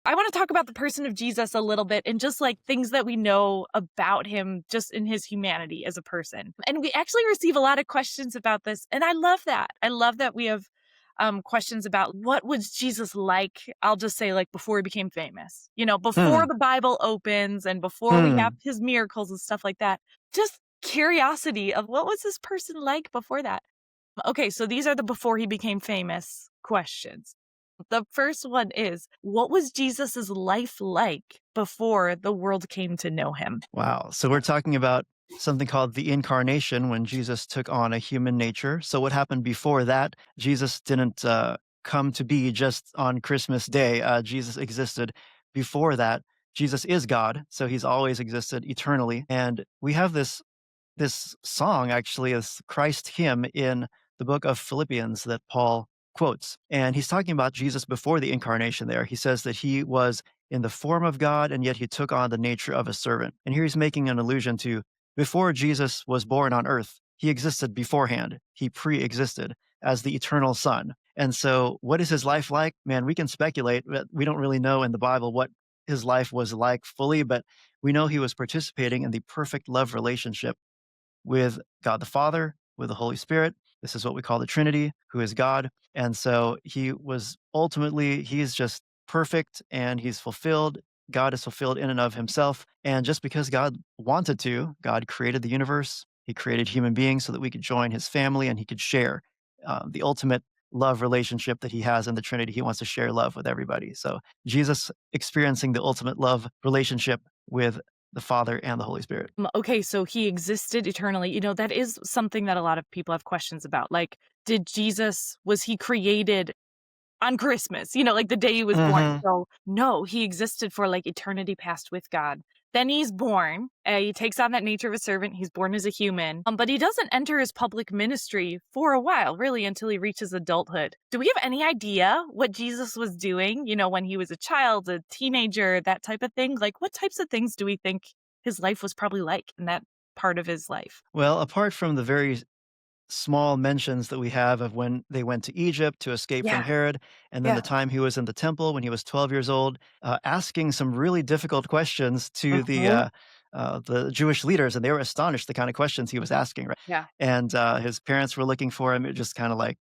I want to talk about the person of Jesus a little bit and just like things that we know about him just in his humanity as a person. And we actually receive a lot of questions about this. And I love that. I love that we have questions about what was Jesus like? I'll just say, like, before he became famous, before Hmm. the Bible opens and before we have Hmm. his miracles and stuff like that. Just curiosity of what was this person like before that? Okay, so these are the before he became famous questions. The first one is, what was Jesus's life like before the world came to know him? Wow. So we're talking about something called the Incarnation when Jesus took on a human nature. So what happened before that? Jesus didn't come to be just on Christmas Day. Jesus existed before that. Jesus is God, so he's always existed eternally. And we have this song, actually, this Christ hymn in the book of Philippians that Paul quotes. And he's talking about Jesus before the incarnation there. He says that he was in the form of God, and yet he took on the nature of a servant. And here he's making an allusion to before Jesus was born on earth, he existed beforehand. He pre existed as the eternal Son. And so, what is his life like? Man, we can speculate, but we don't really know in the Bible what his life was like fully, but we know he was participating in the perfect love relationship with God the Father, with the Holy Spirit. This is what we call the Trinity, who is God. And so he was ultimately, he's just perfect and he's fulfilled. God is fulfilled in and of himself. And just because God wanted to, God created the universe. He created human beings so that we could join his family and he could share the ultimate love relationship that he has in the Trinity. He wants to share love with everybody. So Jesus experiencing the ultimate love relationship with the Father and the Holy Spirit. Okay, so he existed eternally. That is something that a lot of people have questions about. Like, was he created on Christmas, like the day he was born? Mhm. So, no, he existed for like eternity past with God. Then he's born. He takes on that nature of a servant. He's born as a human, but he doesn't enter his public ministry for a while, really, until he reaches adulthood. Do we have any idea what Jesus was doing, when he was a child, a teenager, that type of thing? Like, what types of things do we think his life was probably like in that part of his life? Well, apart from the very small mentions that we have of when they went to Egypt to escape from Yeah, Herod, and then yeah. the time he was in the temple when he was 12 years old, asking some really difficult questions to Mhm. the Jewish leaders, and they were astonished the kind of questions he was asking, right? Yeah. And his parents were looking for him. It just kind of like,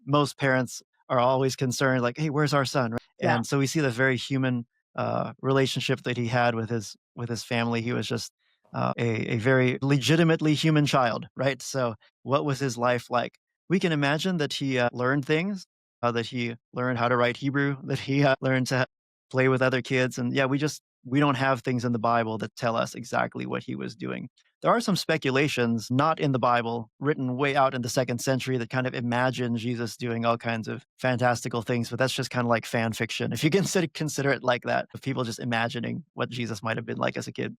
most parents are always concerned, like, "Hey, where's our son?" Right? Yeah. And so we see the very human relationship that he had with his family. He was just a very legitimately human child, right? So what was his life like? We can imagine that he learned things, that he learned how to write Hebrew, that he learned to play with other kids. And yeah, we don't have things in the Bible that tell us exactly what he was doing. There are some speculations not in the Bible, written way out in the second century, that kind of imagine Jesus doing all kinds of fantastical things, but that's just kind of like fan fiction. If you consider it like that, of people just imagining what Jesus might have been like as a kid.